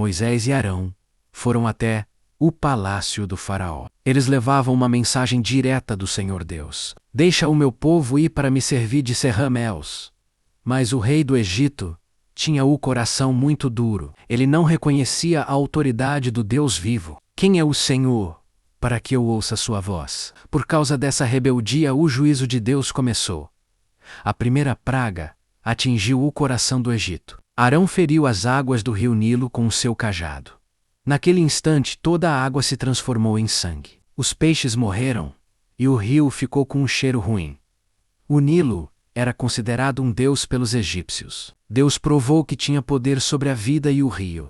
Moisés e Arão foram até o palácio do faraó. Eles levavam uma mensagem direta do Senhor Deus. Deixa o meu povo ir para me servir de serraméus. Mas o rei do Egito tinha o coração muito duro. Ele não reconhecia a autoridade do Deus vivo. Quem é o Senhor, para que eu ouça sua voz? Por causa dessa rebeldia, o juízo de Deus começou. A primeira praga atingiu o coração do Egito. Arão feriu as águas do rio Nilo com o seu cajado. Naquele instante, toda a água se transformou em sangue. Os peixes morreram e o rio ficou com um cheiro ruim. O Nilo era considerado um deus pelos egípcios. Deus provou que tinha poder sobre a vida e o rio.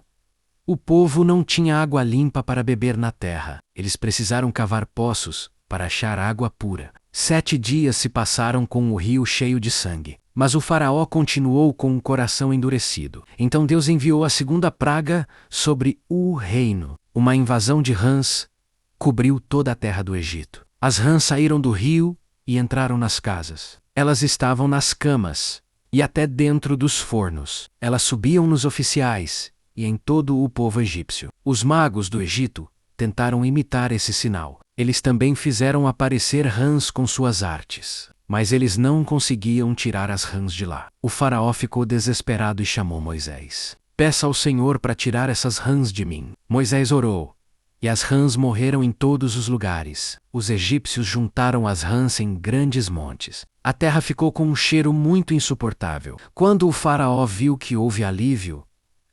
O povo não tinha água limpa para beber na terra. Eles precisaram cavar poços para achar água pura. 7 dias se passaram com o rio cheio de sangue. Mas o faraó continuou com o coração endurecido. Então Deus enviou a segunda praga sobre o reino. Uma invasão de rãs cobriu toda a terra do Egito. As rãs saíram do rio e entraram nas casas. Elas estavam nas camas e até dentro dos fornos. Elas subiam nos oficiais e em todo o povo egípcio. Os magos do Egito tentaram imitar esse sinal. Eles também fizeram aparecer rãs com suas artes. Mas eles não conseguiam tirar as rãs de lá. O faraó ficou desesperado e chamou Moisés. Peça ao Senhor para tirar essas rãs de mim. Moisés orou, e as rãs morreram em todos os lugares. Os egípcios juntaram as rãs em grandes montes. A terra ficou com um cheiro muito insuportável. Quando o faraó viu que houve alívio,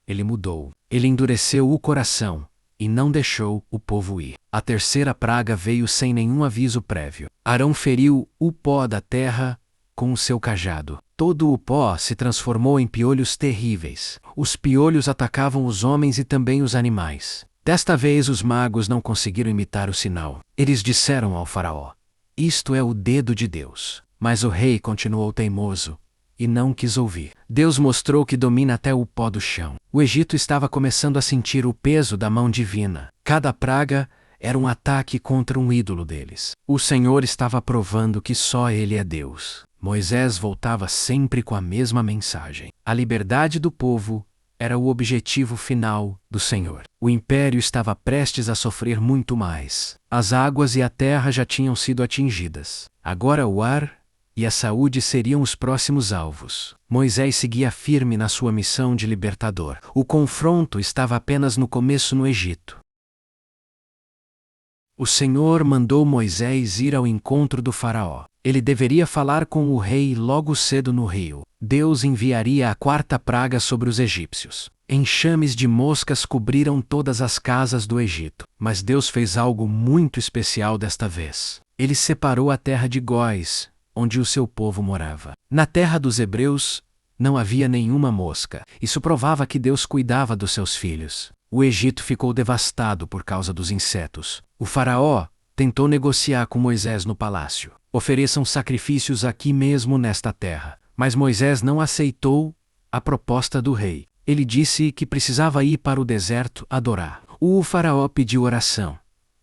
ele mudou. Ele endureceu o coração e não deixou o povo ir. A terceira praga veio sem nenhum aviso prévio. Arão feriu o pó da terra com o seu cajado. Todo o pó se transformou em piolhos terríveis. Os piolhos atacavam os homens e também os animais. Desta vez os magos não conseguiram imitar o sinal. Eles disseram ao faraó: "Isto é o dedo de Deus." Mas o rei continuou teimoso e não quis ouvir. Deus mostrou que domina até o pó do chão. O Egito estava começando a sentir o peso da mão divina. Cada praga era um ataque contra um ídolo deles. O Senhor estava provando que só Ele é Deus. Moisés voltava sempre com a mesma mensagem. A liberdade do povo era o objetivo final do Senhor. O império estava prestes a sofrer muito mais. As águas e a terra já tinham sido atingidas. Agora o ar e a saúde seriam os próximos alvos. Moisés seguia firme na sua missão de libertador. O confronto estava apenas no começo no Egito. O Senhor mandou Moisés ir ao encontro do faraó. Ele deveria falar com o rei logo cedo no rio. Deus enviaria a quarta praga sobre os egípcios. Enxames de moscas cobriram todas as casas do Egito. Mas Deus fez algo muito especial desta vez. Ele separou a terra de Góis, onde o seu povo morava. Na terra dos hebreus não havia nenhuma mosca. Isso provava que Deus cuidava dos seus filhos. O Egito ficou devastado por causa dos insetos. O faraó tentou negociar com Moisés no palácio. Ofereçam sacrifícios aqui mesmo nesta terra. Mas Moisés não aceitou a proposta do rei. Ele disse que precisava ir para o deserto adorar. O faraó pediu oração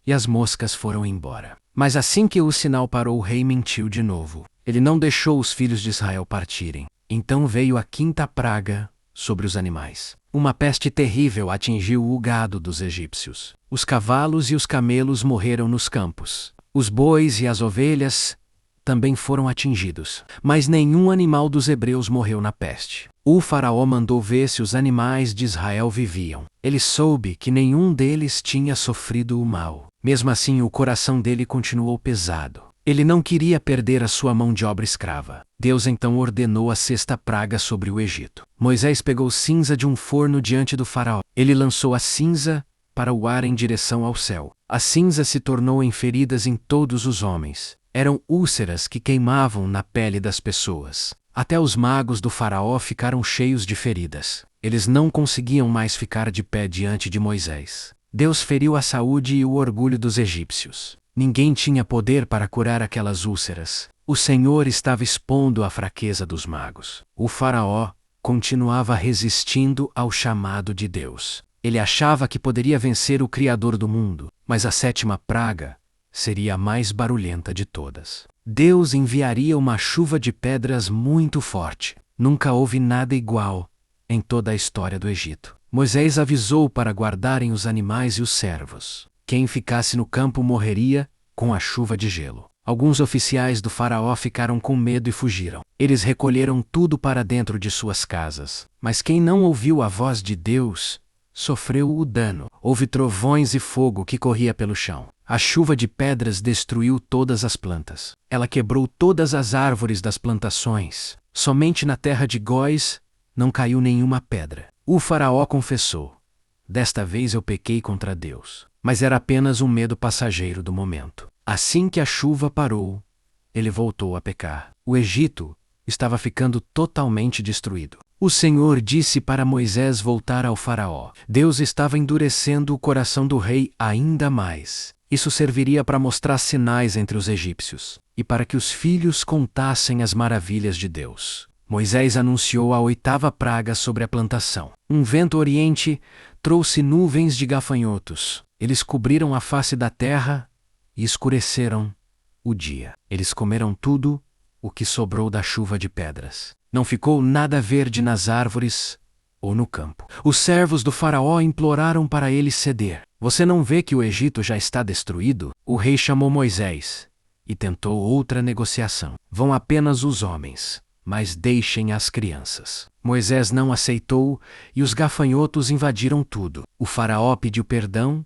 e as moscas foram embora. Mas assim que o sinal parou, o rei mentiu de novo. Ele não deixou os filhos de Israel partirem. Então veio a quinta praga sobre os animais. Uma peste terrível atingiu o gado dos egípcios. Os cavalos e os camelos morreram nos campos. Os bois e as ovelhas também foram atingidos. Mas nenhum animal dos hebreus morreu na peste. O faraó mandou ver se os animais de Israel viviam. Ele soube que nenhum deles tinha sofrido o mal. Mesmo assim, o coração dele continuou pesado. Ele não queria perder a sua mão de obra escrava. Deus então ordenou a sexta praga sobre o Egito. Moisés pegou cinza de um forno diante do faraó. Ele lançou a cinza para o ar em direção ao céu. A cinza se tornou em feridas em todos os homens. Eram úlceras que queimavam na pele das pessoas. Até os magos do faraó ficaram cheios de feridas. Eles não conseguiam mais ficar de pé diante de Moisés. Deus feriu a saúde e o orgulho dos egípcios. Ninguém tinha poder para curar aquelas úlceras. O Senhor estava expondo a fraqueza dos magos. O faraó continuava resistindo ao chamado de Deus. Ele achava que poderia vencer o Criador do mundo, mas a sétima praga seria a mais barulhenta de todas. Deus enviaria uma chuva de pedras muito forte. Nunca houve nada igual em toda a história do Egito. Moisés avisou para guardarem os animais e os servos. Quem ficasse no campo morreria com a chuva de gelo. Alguns oficiais do faraó ficaram com medo e fugiram. Eles recolheram tudo para dentro de suas casas. Mas quem não ouviu a voz de Deus sofreu o dano. Houve trovões e fogo que corria pelo chão. A chuva de pedras destruiu todas as plantas. Ela quebrou todas as árvores das plantações. Somente na terra de Góis não caiu nenhuma pedra. O faraó confessou: desta vez eu pequei contra Deus. Mas era apenas um medo passageiro do momento. Assim que a chuva parou, ele voltou a pecar. O Egito estava ficando totalmente destruído. O Senhor disse para Moisés voltar ao faraó. Deus estava endurecendo o coração do rei ainda mais. Isso serviria para mostrar sinais entre os egípcios e para que os filhos contassem as maravilhas de Deus. Moisés anunciou a 8ª praga sobre a plantação. Um vento oriente trouxe nuvens de gafanhotos. Eles cobriram a face da terra e escureceram o dia. Eles comeram tudo o que sobrou da chuva de pedras. Não ficou nada verde nas árvores ou no campo. Os servos do faraó imploraram para ele ceder. Você não vê que o Egito já está destruído? O rei chamou Moisés e tentou outra negociação. Vão apenas os homens, mas deixem as crianças. Moisés não aceitou e os gafanhotos invadiram tudo. O faraó pediu perdão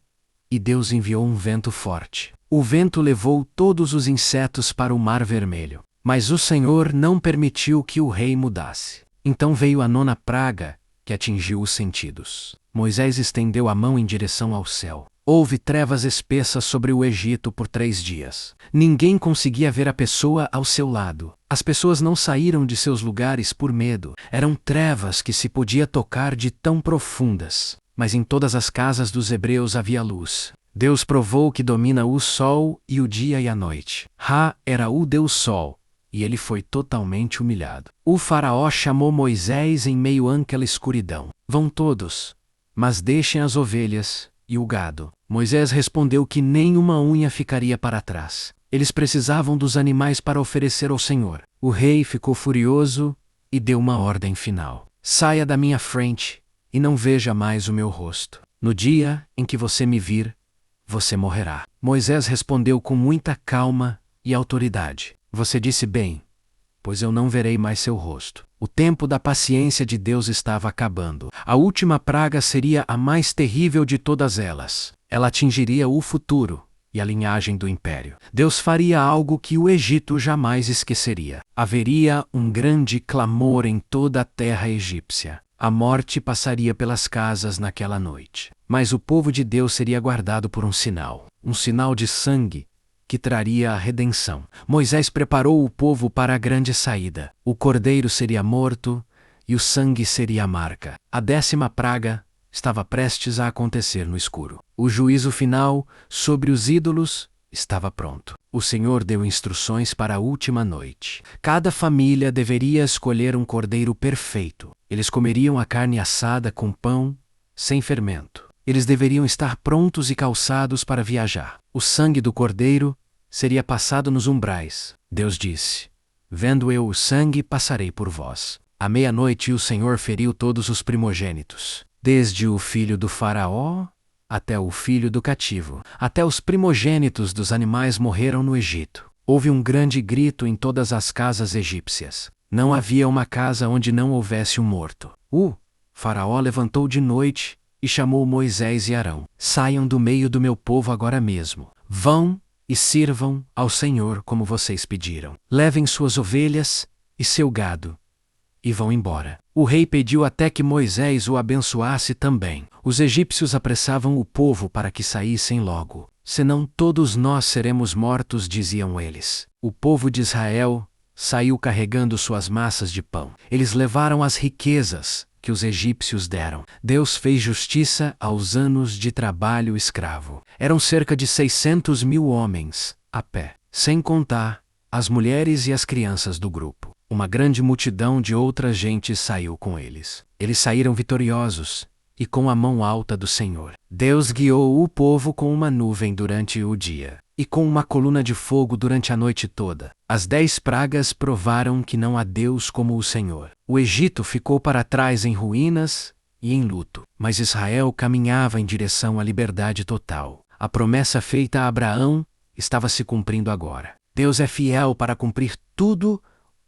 e Deus enviou um vento forte. O vento levou todos os insetos para o Mar Vermelho. Mas o Senhor não permitiu que o rei mudasse. Então veio a 9ª praga, que atingiu os sentidos. Moisés estendeu a mão em direção ao céu. Houve trevas espessas sobre o Egito por 3 dias. Ninguém conseguia ver a pessoa ao seu lado. As pessoas não saíram de seus lugares por medo. Eram trevas que se podia tocar de tão profundas. Mas em todas as casas dos hebreus havia luz. Deus provou que domina o sol e o dia e a noite. Ra era o Deus Sol, e ele foi totalmente humilhado. O faraó chamou Moisés em meio àquela escuridão. Vão todos, mas deixem as ovelhas e o gado. Moisés respondeu que nenhuma unha ficaria para trás. Eles precisavam dos animais para oferecer ao Senhor. O rei ficou furioso e deu uma ordem final. Saia da minha frente e não veja mais o meu rosto. No dia em que você me vir, você morrerá. Moisés respondeu com muita calma e autoridade. Você disse bem, pois eu não verei mais seu rosto. O tempo da paciência de Deus estava acabando. A última praga seria a mais terrível de todas elas. Ela atingiria o futuro e a linhagem do império. Deus faria algo que o Egito jamais esqueceria. Haveria um grande clamor em toda a terra egípcia. A morte passaria pelas casas naquela noite. Mas o povo de Deus seria guardado por um sinal de sangue, que traria a redenção. Moisés preparou o povo para a grande saída. O cordeiro seria morto e o sangue seria a marca. A 10ª praga estava prestes a acontecer no escuro. O juízo final sobre os ídolos estava pronto. O Senhor deu instruções para a última noite. Cada família deveria escolher um cordeiro perfeito. Eles comeriam a carne assada com pão, sem fermento. Eles deveriam estar prontos e calçados para viajar. O sangue do cordeiro seria passado nos umbrais. Deus disse: vendo eu o sangue, passarei por vós. À meia-noite o Senhor feriu todos os primogênitos, desde o filho do faraó até o filho do cativo. Até os primogênitos dos animais morreram no Egito. Houve um grande grito em todas as casas egípcias. Não havia uma casa onde não houvesse um morto. O faraó levantou de noite e chamou Moisés e Arão. Saiam do meio do meu povo agora mesmo. Vão e sirvam ao Senhor como vocês pediram. Levem suas ovelhas e seu gado e vão embora. O rei pediu até que Moisés o abençoasse também. Os egípcios apressavam o povo para que saíssem logo. Senão todos nós seremos mortos, diziam eles. O povo de Israel saiu carregando suas massas de pão. Eles levaram as riquezas que os egípcios deram. Deus fez justiça aos anos de trabalho escravo. Eram cerca de 600.000 homens, a pé, sem contar as mulheres e as crianças do grupo. Uma grande multidão de outras gentes saiu com eles. Eles saíram vitoriosos e com a mão alta do Senhor. Deus guiou o povo com uma nuvem durante o dia e com uma coluna de fogo durante a noite toda. As 10 pragas provaram que não há Deus como o Senhor. O Egito ficou para trás em ruínas e em luto. Mas Israel caminhava em direção à liberdade total. A promessa feita a Abraão estava se cumprindo agora. Deus é fiel para cumprir tudo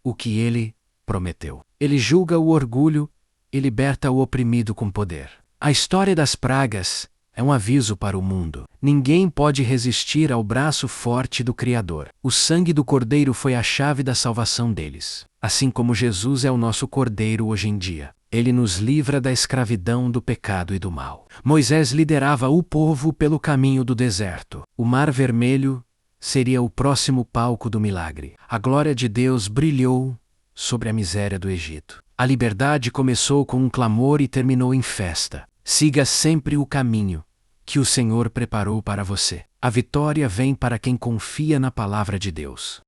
o que ele prometeu. Ele julga o orgulho e liberta o oprimido com poder. A história das pragas é um aviso para o mundo. Ninguém pode resistir ao braço forte do Criador. O sangue do Cordeiro foi a chave da salvação deles. Assim como Jesus é o nosso Cordeiro hoje em dia. Ele nos livra da escravidão do pecado e do mal. Moisés liderava o povo pelo caminho do deserto. O Mar Vermelho seria o próximo palco do milagre. A glória de Deus brilhou sobre a miséria do Egito. A liberdade começou com um clamor e terminou em festa. Siga sempre o caminho que o Senhor preparou para você. A vitória vem para quem confia na palavra de Deus.